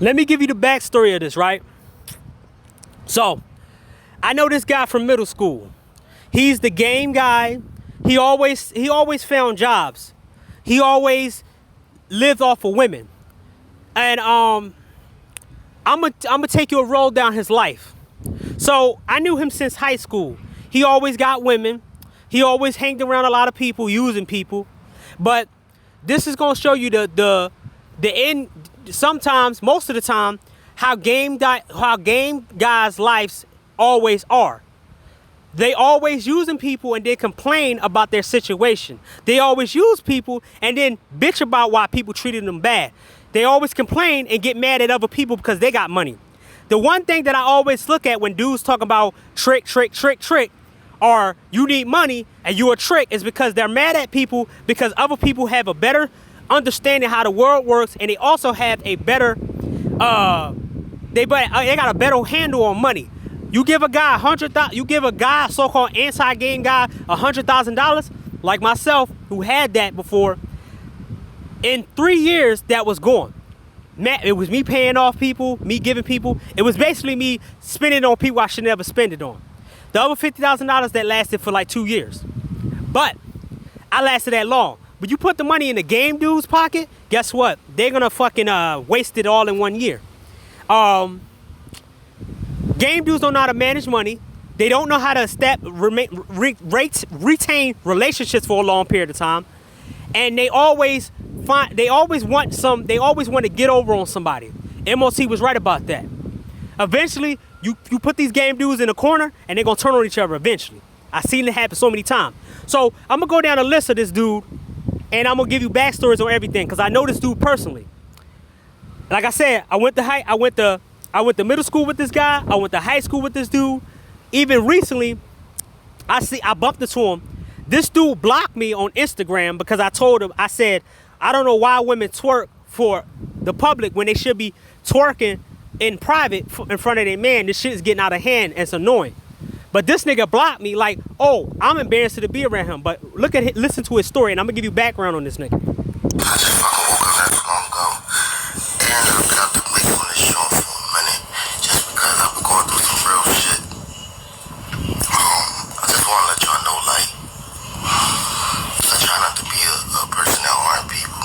Let me give you the backstory of this, right? So, I know this guy from middle school. He's the game guy. He always found jobs. He always lived off of women. And I'm gonna take you a roll down his life. So I knew him since high school. He always got women. He always hanged around a lot of people, using people. But this is gonna show you the end. Sometimes, most of the time, how game guys' lives always are. They always using people and then complain about their situation. They always use people and then bitch about why people treated them bad. They always complain and get mad at other people because they got money. The one thing that I always look at when dudes talk about trick, or you need money and you a trick, is because they're mad at people because other people have a better understanding how the world works, and they also have a better, they got a better handle on money. You give a guy a so-called anti-game guy $100,000, like myself, who had that before. In 3 years, that was gone. It was me paying off people, me giving people. It was basically me spending on people I should never spend it on. The other $50,000 that lasted for like 2 years. But I lasted that long. But you put the money in the game dude's pocket, guess what? They're gonna fucking waste it all in 1 year. Game dudes don't know how to manage money. They don't know how to retain relationships for a long period of time. And they always want to get over on somebody. MOT was right about that. Eventually, you put these game dudes in a corner and they're gonna turn on each other eventually. I've seen it happen so many times. So I'm gonna go down a list of this dude and I'm gonna give you backstories on everything because I know this dude personally. Like I said, I went to middle school with this guy. I went to high school with this dude. Even recently, I bumped into him. This dude blocked me on Instagram because I said, I don't know why women twerk for the public when they should be twerking in private in front of their man. This shit is getting out of hand and it's annoying. But this nigga blocked me like, oh, I'm embarrassed to be around him. But listen to his story and I'm gonna give you background on this nigga. I just fucking woke up not too long ago and I got to make on this show for a minute just because I've been going through some real shit. I just want to let y'all know, like, I try not to be a person that harm people.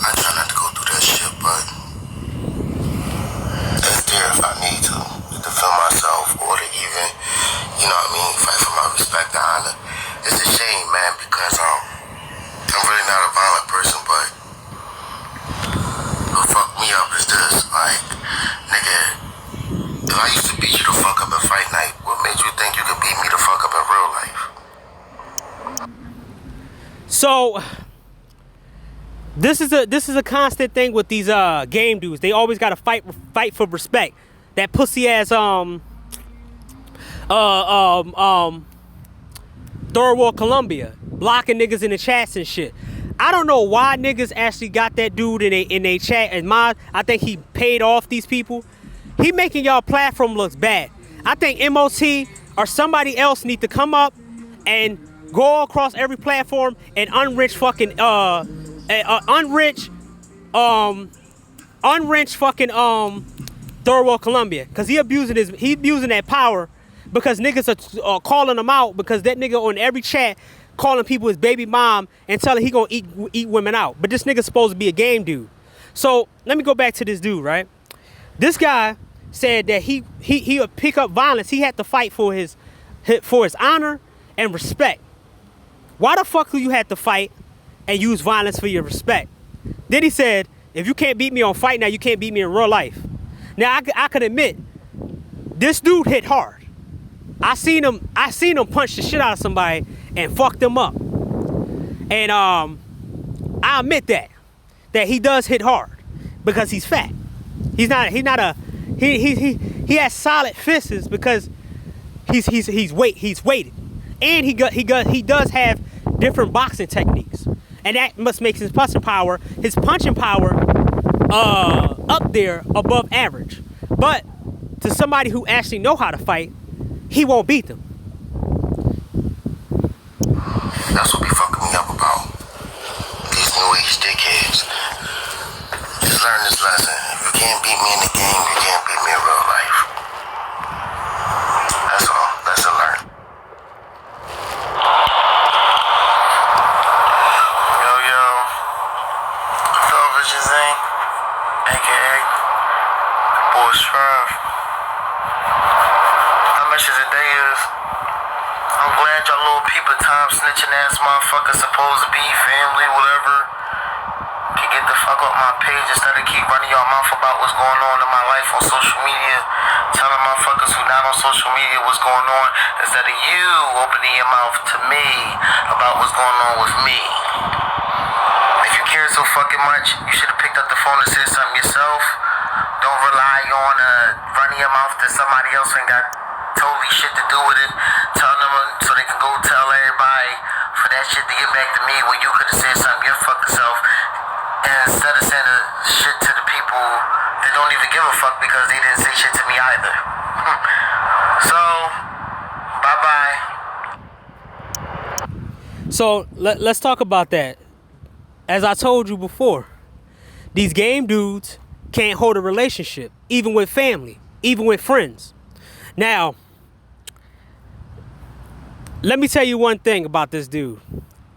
I try not to go through that shit, but it's there if I need to defend myself or to even, you know what I mean, fight for my respect and honor. It's a shame, man, because I'm really not a violent person, but what fucked me up is this, like, nigga, if I used to beat you the fuck up in fight night, what made you think you could beat me the fuck up in real life? So this is a constant thing with these game dudes. They always gotta fight for respect. That pussy ass third world Colombia blocking niggas in the chats and shit. I don't know why niggas actually got that dude in a chat and mod. I think he paid off these people. He making y'all platform looks bad. I think MOT or somebody else need to come up and go across every platform and unrich fucking third world Colombia, cause he abusing that power because niggas are calling him out because that nigga on every chat calling people his baby mom and telling he gonna eat women out. But this nigga's supposed to be a game dude. So let me go back to this dude, right? This guy said that he would pick up violence. He had to fight for his honor and respect. Why the fuck do you have to fight and use violence for your respect? Then he said, if you can't beat me on Fight Night, you can't beat me in real life. Now I can admit, this dude hit hard. I seen him punch the shit out of somebody and fuck them up. And I admit that he does hit hard because he's fat. He has solid fists because he's weighted. And he does have different boxing techniques. And that must make his punching power up there above average. But to somebody who actually know how to fight, he won't beat them. That's what be fucking me up about. These new age dickheads. Just learn this lesson. If you can't beat me in the game, you can't beat me in real life. That's all. Lesson learned. Yo, Television Zane, aka Boy Strive. How much is a day is? I'm glad y'all little people time snitching ass motherfuckers supposed to be family, whatever. Can get the fuck off my page instead of keep running y'all mouth about what's going on in my life on social media. Telling motherfuckers who not on social media what's going on instead of you opening your mouth to me about what's going on with me. If you care so fucking much, you should have picked up the phone and said something yourself. Don't rely on running your mouth to somebody else who ain't got totally shit to do with it. Tell them so they can go tell everybody for that shit to get back to me when you could have said something your fucking self. And instead of saying shit to the people that don't even give a fuck because they didn't say shit to me either. So, bye-bye. So let's talk about that. As I told you before, these game dudes can't hold a relationship, even with family, even with friends. Now, let me tell you one thing about this dude.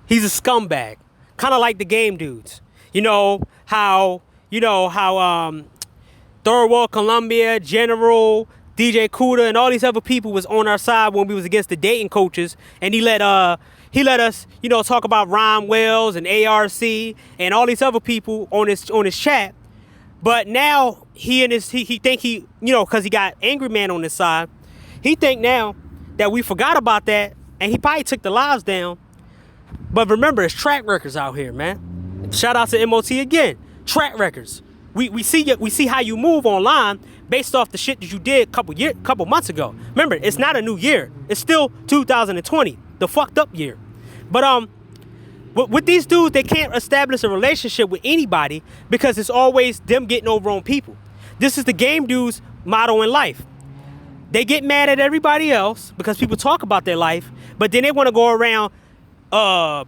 He's a scumbag, kind of like the game dudes. You know how Third World Columbia, General, DJ Kuda, and all these other people was on our side when we was against the dating coaches, and he let us, talk about Ron Wells and ARC and all these other people on his chat. But now he think because he got Angry Man on his side, he think now that we forgot about that, and he probably took the lives down. But remember, it's track records out here, man. Shout out to MOT again. Track records. We see how you move online based off the shit that you did couple months ago. Remember, it's not a new year. It's still 2020, the fucked up year. But with these dudes, they can't establish a relationship with anybody because it's always them getting over on people. This is the game dudes' motto in life. They get mad at everybody else because people talk about their life, but then they want to go around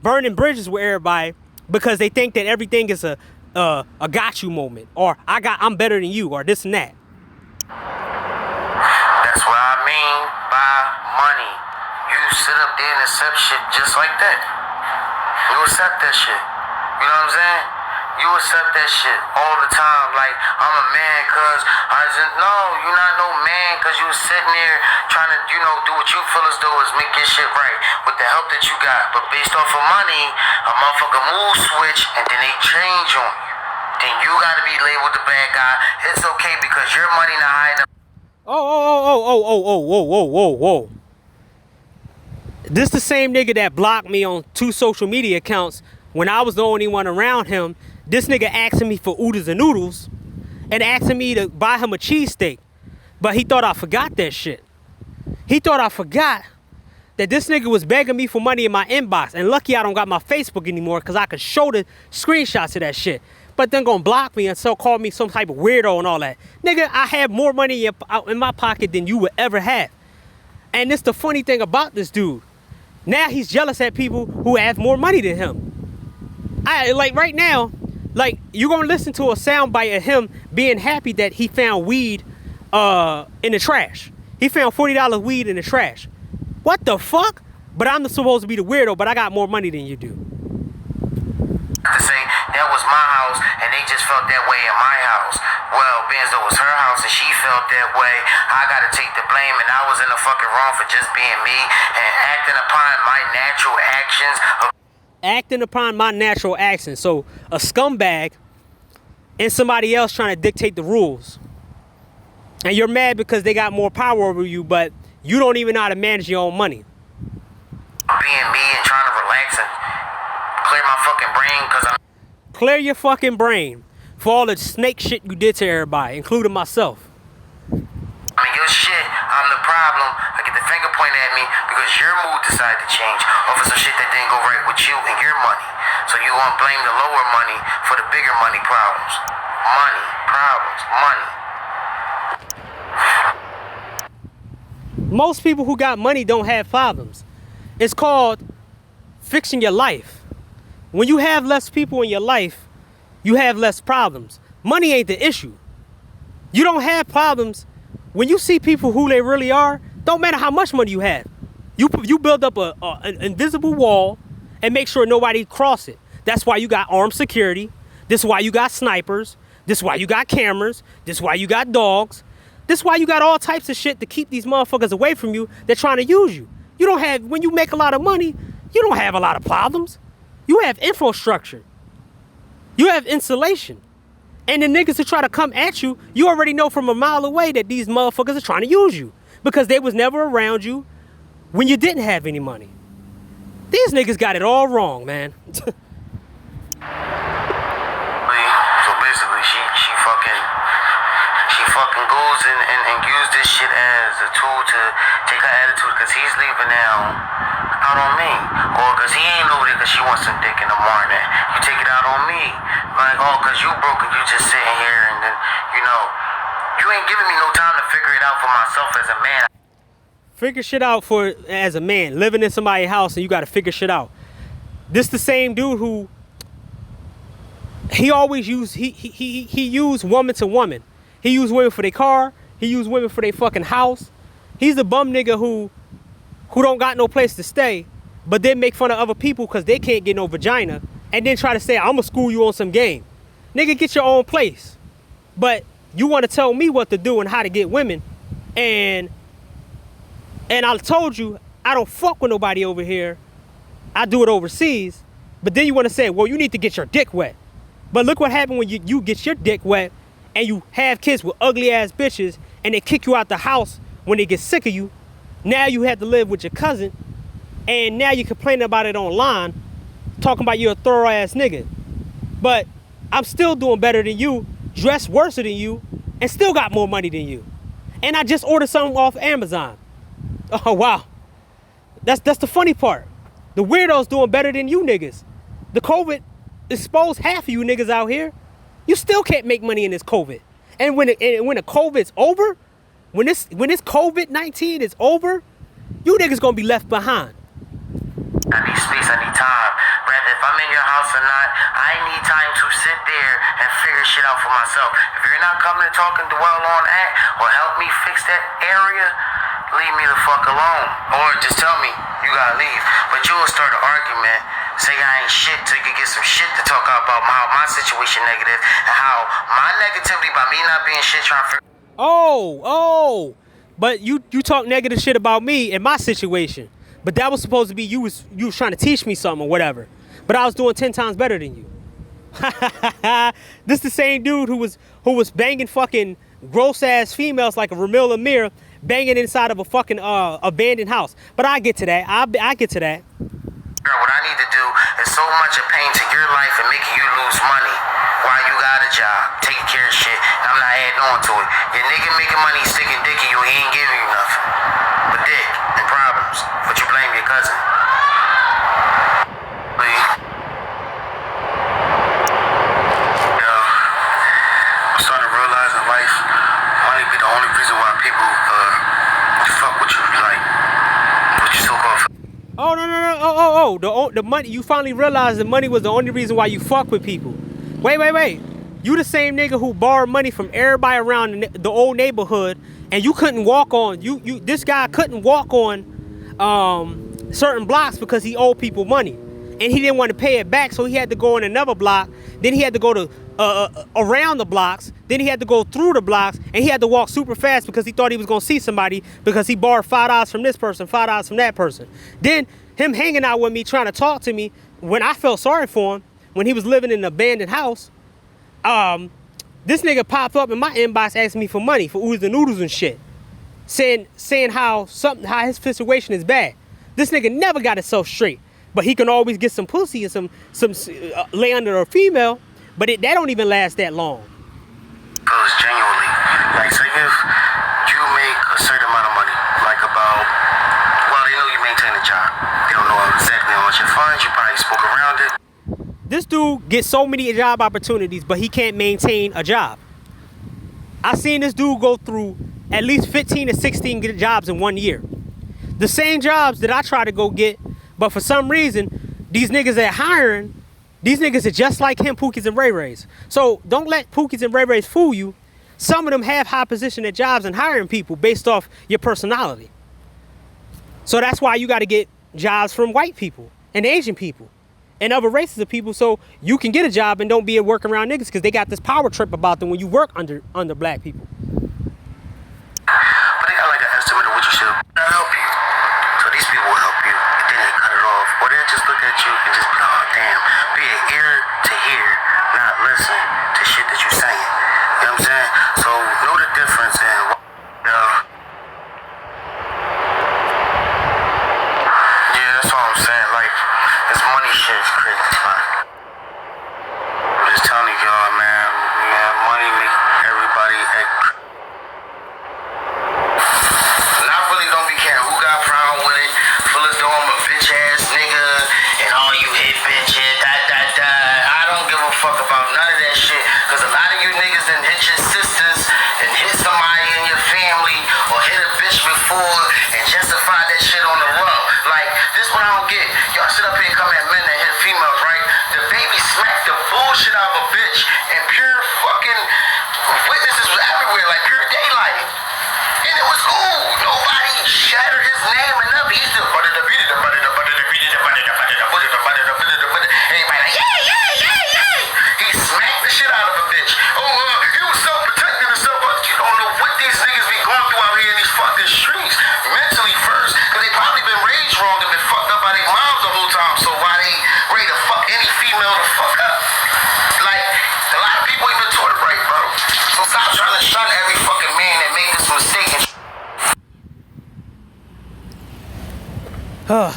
burning bridges with everybody because they think that everything is a got you moment, or I'm better than you, or this and that. That's what I mean by money. You sit up there and accept shit just like that. You accept that shit. You know what I'm saying? You accept that shit all the time. Like, I'm a man cause no, you're not no man cause you was sitting there trying to, do what you feel as though is make your shit right with the help that you got. But based off of money, a motherfucker mood switch and then they change on you. Then you gotta be labeled the bad guy. It's okay because your money not high enough. Whoa. This the same nigga that blocked me on 2 social media accounts when I was the only one around him. This nigga asking me for oodles and noodles and asking me to buy him a cheesesteak. But he thought I forgot that shit. He thought I forgot that this nigga was begging me for money in my inbox. And lucky I don't got my Facebook anymore because I could show the screenshots of that shit. But then gonna block me and so call me some type of weirdo and all that. Nigga, I have more money in my pocket than you would ever have. And it's the funny thing about this dude. Now he's jealous at people who have more money than him. Right now, you're gonna listen to a soundbite of him being happy that he found weed in the trash. He found $40 weed in the trash. What the fuck? But I'm supposed to be the weirdo, but I got more money than you do. To say that was my house and they just felt that way in my house. Well, being though it was her house and she felt that way, I gotta take the blame and I was in the fucking wrong for just being me and acting upon my natural actions. So a scumbag and somebody else trying to dictate the rules. And you're mad because they got more power over you, but you don't even know how to manage your own money. Being me and trying to relax and clear my fucking brain because I'm... Clear your fucking brain for all the snake shit you did to everybody, including myself. I mean, your shit, I'm the problem. I get the finger pointed at me because your mood decided to change over some shit that didn't go right with you and your money. So you want to blame the lower money for the bigger money problems. Money, problems, money. Most people who got money don't have problems. It's called fixing your life. When you have less people in your life, you have less problems. Money ain't the issue. You don't have problems when you see people who they really are. Don't matter how much money you have. You build up an invisible wall and make sure nobody cross it. That's why you got armed security. This is why you got snipers. This is why you got cameras. This is why you got dogs. This is why you got all types of shit to keep these motherfuckers away from you. They're trying to use you. You don't have, when you make a lot of money, you don't have a lot of problems. You have infrastructure. You have insulation. And the niggas who try to come at you, you already know from a mile away that these motherfuckers are trying to use you because they was never around you when you didn't have any money. These niggas got it all wrong, man. So basically, she fucking goes and use this shit as a tool to take her attitude because he's leaving now out on me. Or because he ain't over there because she wants some dick in the morning. You take it out on me. Like, oh, because you broke and you just sitting here and then, you know, you ain't giving me no time to figure it out for myself as a man. Figure shit out for as a man, living in somebody's house and you got to figure shit out. This the same dude who he always used, he used woman to woman. He used women for their car. He used women for their fucking house. He's the bum nigga who don't got no place to stay, but then make fun of other people because they can't get no vagina, and then try to say, I'm gonna school you on some game. Nigga, get your own place. But you want to tell me what to do and how to get women, and I told you, I don't fuck with nobody over here. I do it overseas. But then you want to say, well, you need to get your dick wet. But look what happened when you get your dick wet and you have kids with ugly ass bitches and they kick you out the house when they get sick of you. Now you have to live with your cousin and now you're complaining about it online, talking about you're a thorough ass nigga. But I'm still doing better than you, dressed worse than you, and still got more money than you. And I just ordered something off Amazon. Oh, wow. That's the funny part. The weirdos doing better than you niggas. The COVID exposed half of you niggas out here. You still can't make money in this COVID. And when the COVID's over, when this COVID-19 is over, you niggas gonna be left behind. I need space, I need time. Whether if I'm in your house or not, I need time to sit there and figure shit out for myself. If you're not coming and talking to dwell on that or help me fix that area, leave me the fuck alone. Or just tell me you gotta leave. But you will start an argument, say I ain't shit till you get some shit to talk about how my situation negative and how my negativity by me not being shit trying to figure. Oh, but you talk negative shit about me and my situation. But that was supposed to be you was trying to teach me something or whatever. But I was doing 10 times better than you. This the same dude who was banging fucking gross ass females like a Ramil Amir, banging inside of a fucking abandoned house. But I get to that. I get to that. What I need to do is so much of pain to your life and making you lose money while you got a job, taking care of shit, and I'm not adding on to it. Your nigga making money, sticking dick in you, he ain't giving you nothing but dick and problems, but you blame your cousin. I'm starting to realize in life, money be the only reason why people fuck with you, like what you so called. Oh, no. The money, you finally realized the money was the only reason why you fuck with people. Wait. You the same nigga who borrowed money from everybody around the old neighborhood and you couldn't walk on, this guy couldn't walk on certain blocks because he owed people money. And he didn't want to pay it back, so he had to go in another block. Then he had to go to around the blocks. Then he had to go through the blocks, and he had to walk super fast because he thought he was gonna see somebody because he borrowed $5 from this person, $5 from that person. Then him hanging out with me, trying to talk to me when I felt sorry for him when he was living in an abandoned house. This nigga popped up in my inbox asking me for money for oodles and noodles and shit, saying how his situation is bad. This nigga never got himself straight. But he can always get some pussy and some lay under a female, but that don't even last that long. Because genuinely, like say if you make a certain amount of money, like about, well, they know you maintain a job. They don't know exactly how much it funds. You probably spoke around it. This dude gets so many job opportunities, but he can't maintain a job. I seen this dude go through at least 15 to 16 jobs in 1 year. The same jobs that I try to go get. But for some reason, these niggas that hiring, these niggas are just like him, Pookies and Ray Rays. So don't let Pookies and Ray Rays fool you. Some of them have high position at jobs and hiring people based off your personality. So that's why you got to get jobs from white people and Asian people and other races of people, so you can get a job and don't be a work around niggas, because they got this power trip about them when you work under black people. But they got like an estimate of what you should help you. So these people will help you, and then they cut it off. Or they'll just look at you and just be like, oh damn, be an ear to hear, not listen to shit that you saying. You know what I'm saying? So know the difference and yeah, that's all I'm saying. Like, this money shit is crazy, man. I'm just telling y'all, man, money make everybody and I really don't be caring who got problem with it. Feel as though I'm a bitch ass nigga and all you hit bitches, I don't give a fuck about none of that shit. Cause a lot of you niggas done hit your sisters and hit somebody in your family or hit a bitch before and justify that shit on the road. Like, this what I don't get. Y'all sit up here and come at men that hit females, right? The baby smacked the bullshit out of a bitch and pure fucking witnesses was everywhere, like pure daylight. And it was cool. Nobody shattered his name or nothing. He still everybody like, yeah. He smacked the shit out of a bitch. He was self-protecting himself, but you don't know what these niggas be going through out here in these fucking streets. Mentally first, because they probably been raised wrong and been fucked up by their moms the whole time. So why they ready to fuck any female to fuck up? Like, a lot of people ain't been taught it right, bro. So stop trying to shun every fucking man that make this mistake.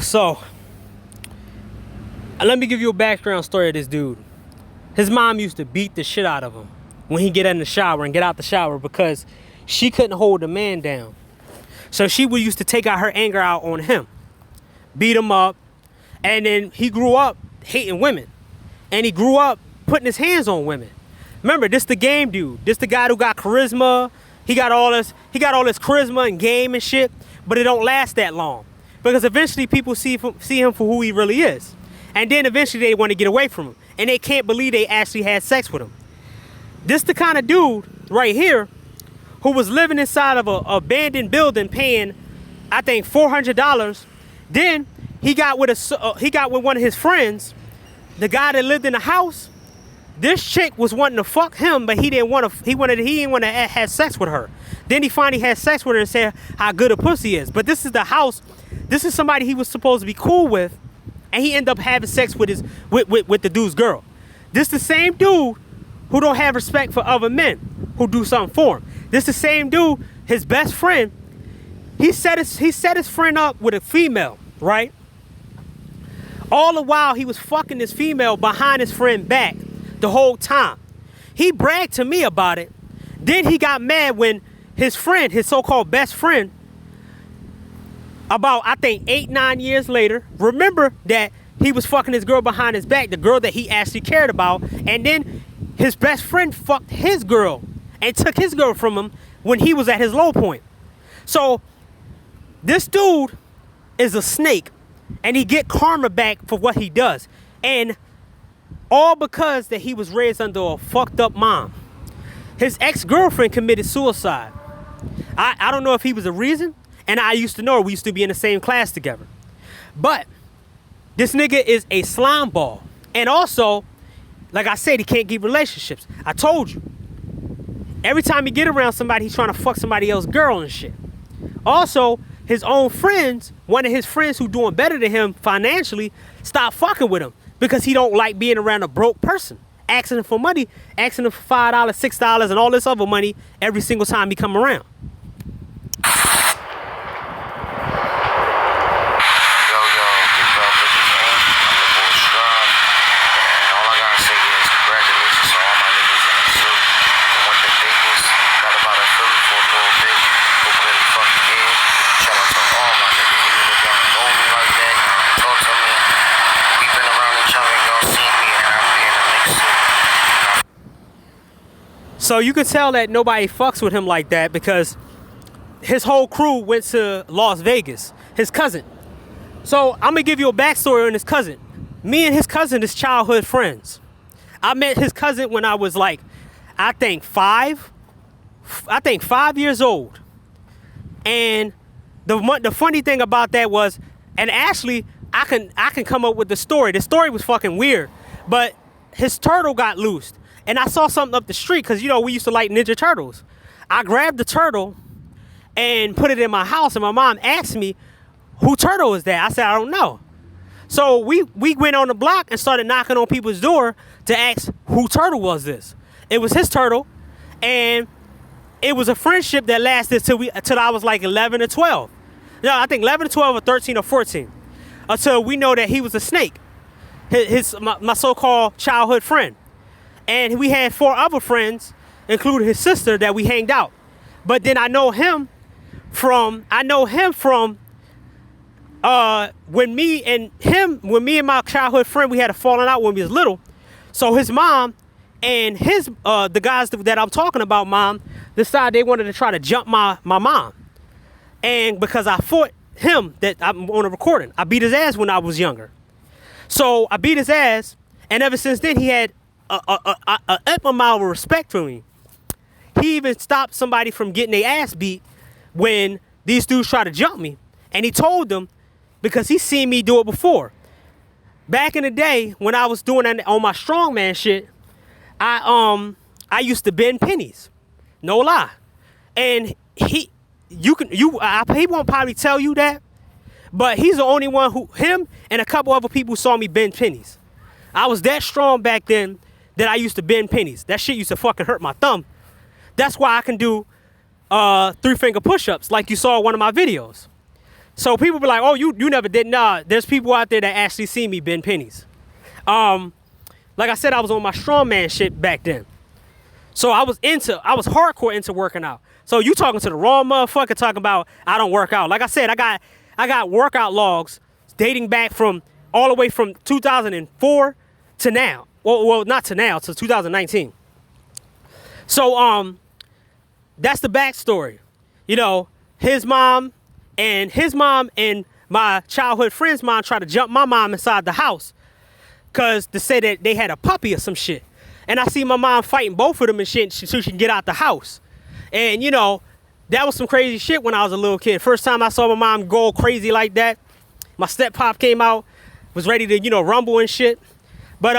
So, let me give you a background story of this dude. His mom used to beat the shit out of him when he get in the shower and get out the shower because she couldn't hold the man down. So she would used to take out her anger out on him, beat him up, and then he grew up hating women. And he grew up putting his hands on women. Remember, this the game dude. This the guy who got charisma. He got all this charisma and game and shit, but it don't last that long. Because eventually people see him for who he really is. And then eventually they want to get away from him. And they can't believe they actually had sex with him. This the kind of dude right here who was living inside of a abandoned building paying, I think, $400. Then he got with one of his friends, the guy that lived in the house. This chick was wanting to fuck him, but he didn't want to. He didn't want to have sex with her. Then he finally had sex with her and said how good a pussy is. But this is the house. This is somebody he was supposed to be cool with, and he ended up having sex with the dude's girl. This the same dude who don't have respect for other men who do something for him. This the same dude, his best friend. He set his friend up with a female, right? All the while he was fucking this female behind his friend back the whole time. He bragged to me about it. Then he got mad when his friend, his so-called best friend, about I think 8-9 years later, remember that he was fucking his girl behind his back, the girl that he actually cared about, and then his best friend fucked his girl and took his girl from him when he was at his low point. So this dude is a snake, and he get karma back for what he does, and all because that he was raised under a fucked up mom. His ex-girlfriend committed suicide. I don't know if he was a reason, and I used to know her. We used to be in the same class together. But this nigga is a slime ball. And also, like I said, he can't keep relationships. I told you. Every time he get around somebody, he's trying to fuck somebody else's girl and shit. Also, his own friends, one of his friends who doing better than him financially, stopped fucking with him because he don't like being around a broke person. Asking him for money, asking him for $5, $6, and all this other money every single time he come around. So you can tell that nobody fucks with him like that because his whole crew went to Las Vegas, his cousin. So I'm gonna give you a backstory on his cousin. Me and his cousin is childhood friends. I met his cousin when I was like, I think 5. I think 5 years old. And the funny thing about that was, and actually I can come up with the story. The story was fucking weird, but his turtle got loosed, and I saw something up the street because we used to like Ninja Turtles. I grabbed the turtle and put it in my house, and my mom asked me, "Who turtle is that?" I said, "I don't know." So we went on the block and started knocking on people's door to ask who turtle was this. It was his turtle, and it was a friendship that lasted till I was like 11 or 12. No, I think 11 or 12 or 13 or 14. Until we know that he was a snake, my so-called childhood friend. And we had 4 other friends, including his sister, that we hanged out. But then I know him from when me and my childhood friend, we had a falling out when we was little. So his mom and the guys that I'm talking about, mom, decided they wanted to try to jump my mom. And because I fought him, that I'm on a recording, I beat his ass when I was younger. So I beat his ass, and ever since then he had a amount of respect for me. He even stopped somebody from getting their ass beat when these dudes tried to jump me. And he told them, because he seen me do it before. Back in the day when I was doing that on my strongman shit, I used to bend pennies. No lie. And he won't probably tell you that, but he's the only one him and a couple other people saw me bend pennies. I was that strong back then that I used to bend pennies. That shit used to fucking hurt my thumb. That's why I can do 3-finger push-ups like you saw in one of my videos. So people be like, "Oh, you never did." Nah, there's people out there that actually see me bend pennies. Like I said, I was on my strongman shit back then. So I was hardcore into working out. So you talking to the wrong motherfucker talking about I don't work out. Like I said, I got workout logs dating back from all the way from 2004 to now. Well, not to now, to 2019. So that's the backstory. His mom and my childhood friend's mom tried to jump my mom inside the house because to say that they had a puppy or some shit. And I see my mom fighting both of them and shit so she can get out the house. And, that was some crazy shit when I was a little kid. First time I saw my mom go crazy like that, my step pop came out, was ready to, rumble and shit. But,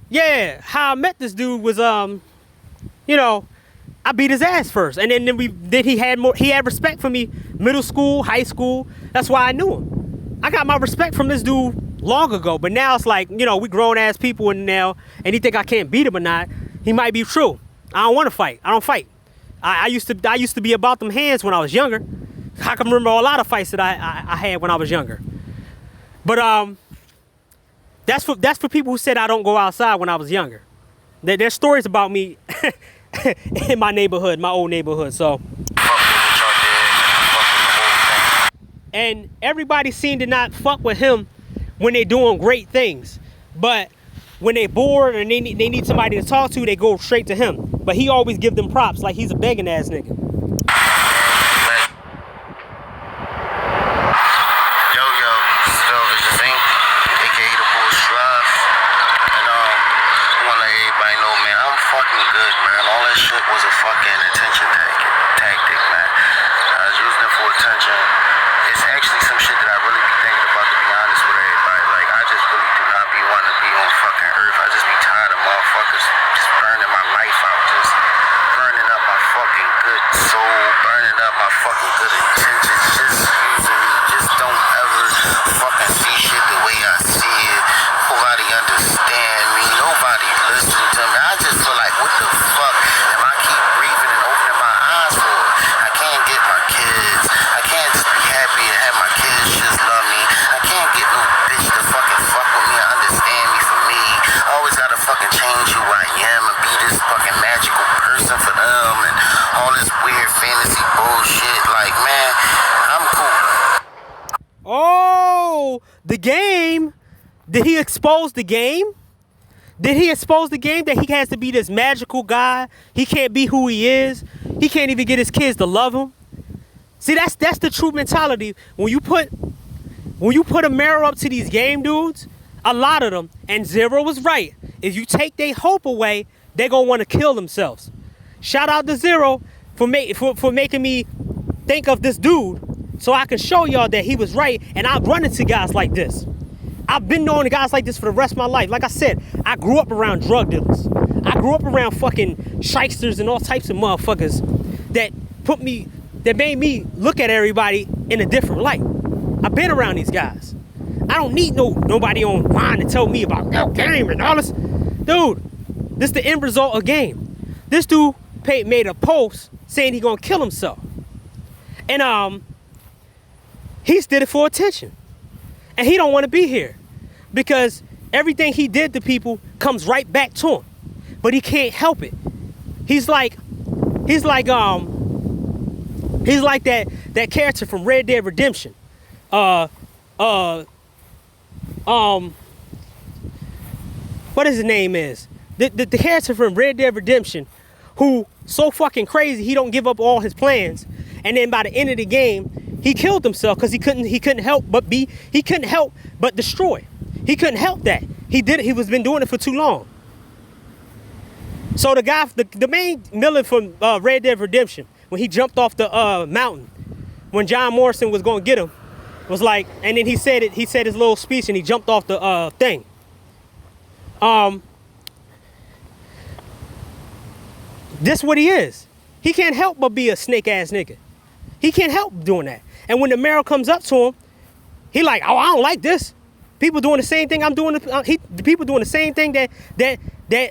yeah, how I met this dude was, I beat his ass first. And then he had respect for me middle school, high school. That's why I knew him. I got my respect from this dude long ago. But now it's like, we grown ass people in now, and he think I can't beat him or not. He might be true. I don't want to fight. I don't fight. I used to be about them hands when I was younger. I can remember a lot of fights that I had when I was younger. But that's for people who said I don't go outside when I was younger. There's stories about me in my neighborhood, my old neighborhood. So, and everybody seemed to not fuck with him when they're doing great things, but when they bored and they need somebody to talk to, they go straight to him. But he always give them props like he's a begging ass nigga. The game? Did he expose the game? Did he expose the game that he has to be this magical guy? He can't be who he is. He can't even get his kids to love him. See, that's the true mentality. When you put a mirror up to these game dudes, a lot of them, and Zero was right. If you take their hope away, they're gonna want to kill themselves. Shout out to Zero for making me think of this dude so I can show y'all that he was right, and I run into guys like this. I've been knowing guys like this for the rest of my life. Like I said, I grew up around drug dealers. I grew up around fucking shysters and all types of motherfuckers that made me look at everybody in a different light. I've been around these guys. I don't need nobody online to tell me about game and all this. Dude, this is the end result of game. This dude made a post saying he gonna kill himself. And he did it for attention. And he don't want to be here because everything he did to people comes right back to him. But he can't help it. He's like that character from Red Dead Redemption. What his name is? The character from Red Dead Redemption who so fucking crazy he don't give up all his plans, and then by the end of the game he killed himself because he couldn't help but destroy. He couldn't help that. He was been doing it for too long. So the guy, the main villain from Red Dead Redemption, when he jumped off the mountain, when John Morrison was going to get him, was like, and then he said his little speech and he jumped off the thing. This what he is. He can't help but be a snake ass nigga. He can't help doing that. And when the mayor comes up to him, he like, oh, I don't like this. People doing the same thing I'm doing. The people doing the same thing that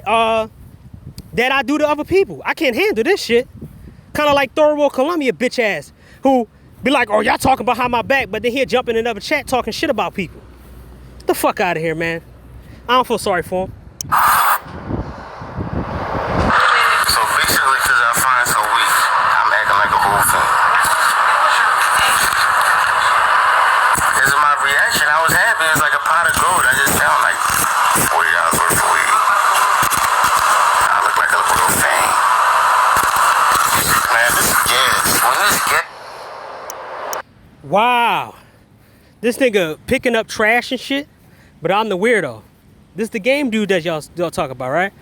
I do to other people. I can't handle this shit. Kind of like Third World Columbia bitch ass who be like, oh, y'all talking behind my back, but then he'll jump in another chat talking shit about people. Get the fuck out of here, man. I don't feel sorry for him. So basically, because I find so weak, I'm acting like a whole thing. This is my reaction. I was happy. It's like a pot of gold. I just sound like $40 worth of weed. I look like a little thing. Man, this is gas. When this gas. Wow. This nigga picking up trash and shit, but I'm the weirdo. This the game dude that y'all talk about, right?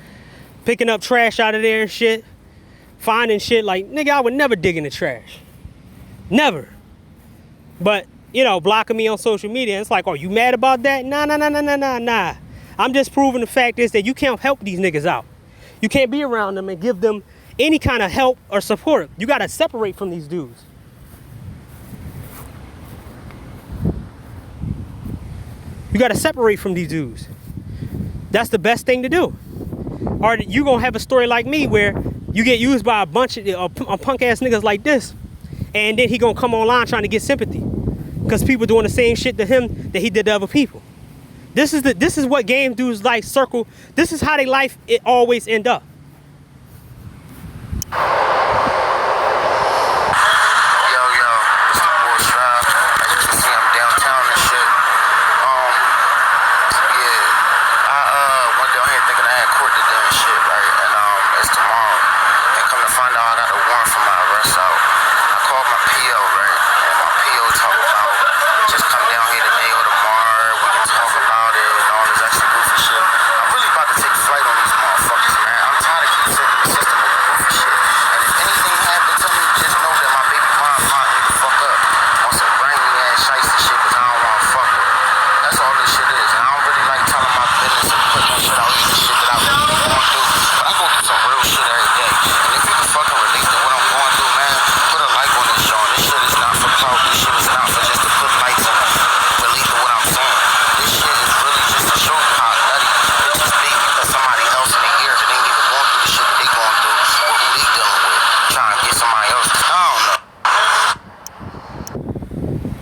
Picking up trash out of there and shit. Finding shit like, nigga, I would never dig in the trash. Never. But, blocking me on social media. It's like, oh, you mad about that? Nah. I'm just proving the fact is that you can't help these niggas out. You can't be around them and give them any kind of help or support. You gotta separate from these dudes. You gotta separate from these dudes. That's the best thing to do. Or you gonna have a story like me where you get used by a bunch of punk ass niggas like this, and then he gonna come online trying to get sympathy because people doing the same shit to him that he did to other people. This is what game dudes like circle. This is how they life it always end up.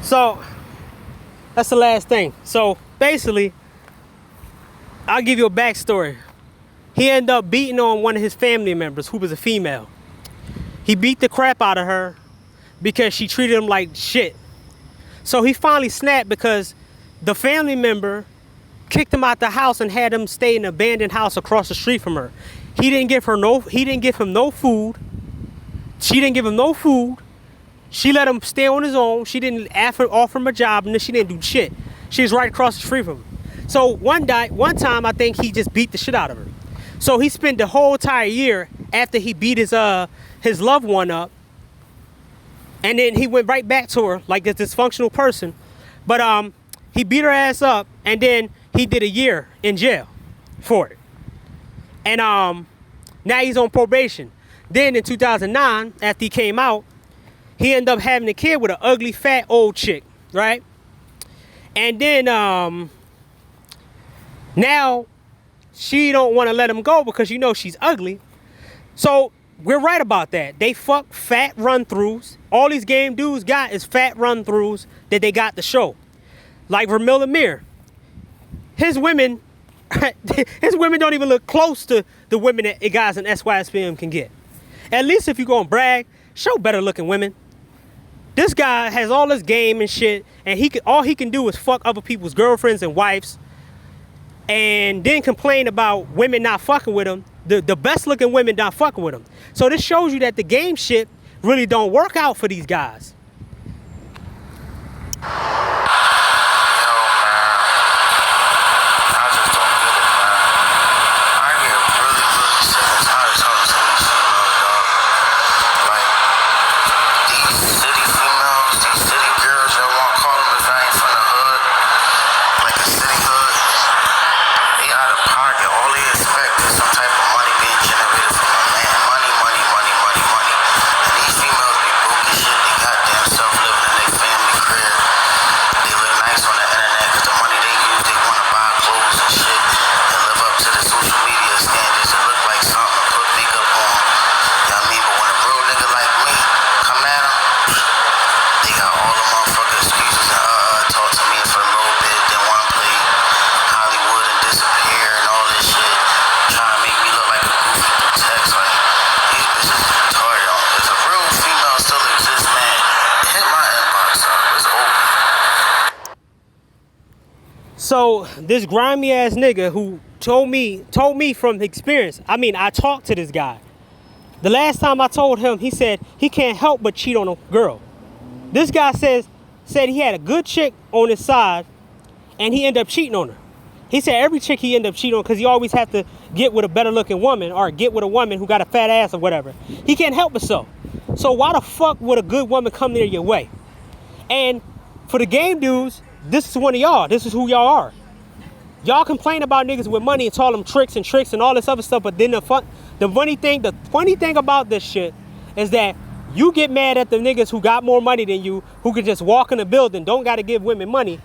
So that's the last thing. So basically, I'll give you a backstory. He ended up beating on one of his family members who was a female. He beat the crap out of her because she treated him like shit. So he finally snapped because the family member kicked him out the house and had him stay in an abandoned house across the street from her. He didn't give him no food. She didn't give him no food. She let him stay on his own. She didn't offer him a job, and then she didn't do shit. She was right across the street from him. So one time, I think he just beat the shit out of her. So he spent the whole entire year after he beat his loved one up. And then he went right back to her like this dysfunctional person. But he beat her ass up, and then he did a year in jail for it. And now he's on probation. Then in 2009, after he came out, he ended up having a kid with an ugly, fat, old chick, right? And then now she don't want to let him go because she's ugly. So we're right about that. They fuck fat run-throughs. All these game dudes got is fat run-throughs that they got to show. Like Vermil Amir. His women don't even look close to the women that guys in SYSPM can get. At least if you're going to brag, show better looking women. This guy has all this game and shit, and all he can do is fuck other people's girlfriends and wives, and then complain about women not fucking with him. The best looking women not fucking with him. So this shows you that the game shit really don't work out for these guys. So this grimy ass nigga who told me from experience. I mean, I talked to this guy. The last time I told him, he said he can't help but cheat on a girl. This guy said he had a good chick on his side, and he ended up cheating on her. He said every chick he ended up cheating on because he always have to get with a better looking woman or get with a woman who got a fat ass or whatever. He can't help himself. So why the fuck would a good woman come near your way? And for the game dudes, this is one of y'all. This is who y'all are. Y'all complain about niggas with money and call them tricks and all this other stuff, but then the funny thing about this shit is that you get mad at the niggas who got more money than you, who can just walk in the building, don't gotta give women money,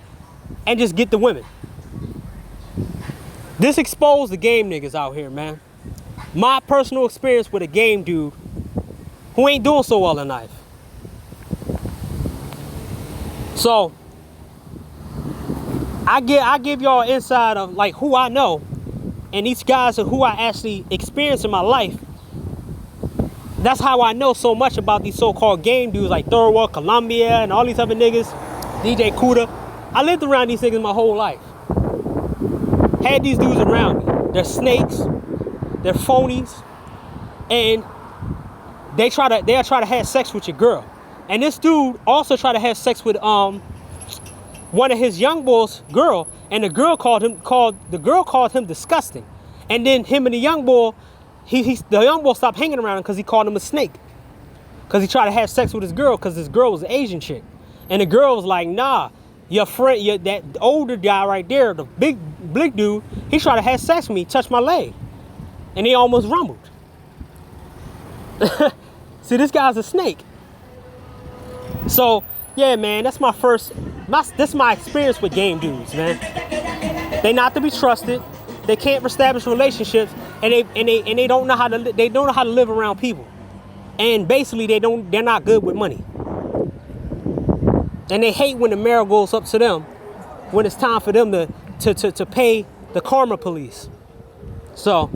and just get the women. This exposed the game niggas out here, man. My personal experience with a game dude who ain't doing so well in life. So I give y'all insight of like who I know, and these guys are who I actually experienced in my life. That's how I know so much about these so-called game dudes like Thurwell, Columbia, and all these other niggas, DJ Kuda. I lived around these niggas my whole life. Had these dudes around me. They're snakes, they're phonies, and they'll try to have sex with your girl. And this dude also tried to have sex with one of his young boys' girl, and the girl called him disgusting. And then him and the young boy, the young boy stopped hanging around him because he called him a snake. Because he tried to have sex with his girl because his girl was an Asian chick. And the girl was like, nah, your friend, that older guy right there, the big dude, he tried to have sex with me, touched my leg. And he almost rumbled. See, this guy's a snake. So, yeah, man, that's my experience with game dudes, man. They not to be trusted. They can't establish relationships, and they don't know how to live around people. And basically, they're not good with money. And they hate when the mail goes up to them when it's time for them to pay the karma police. So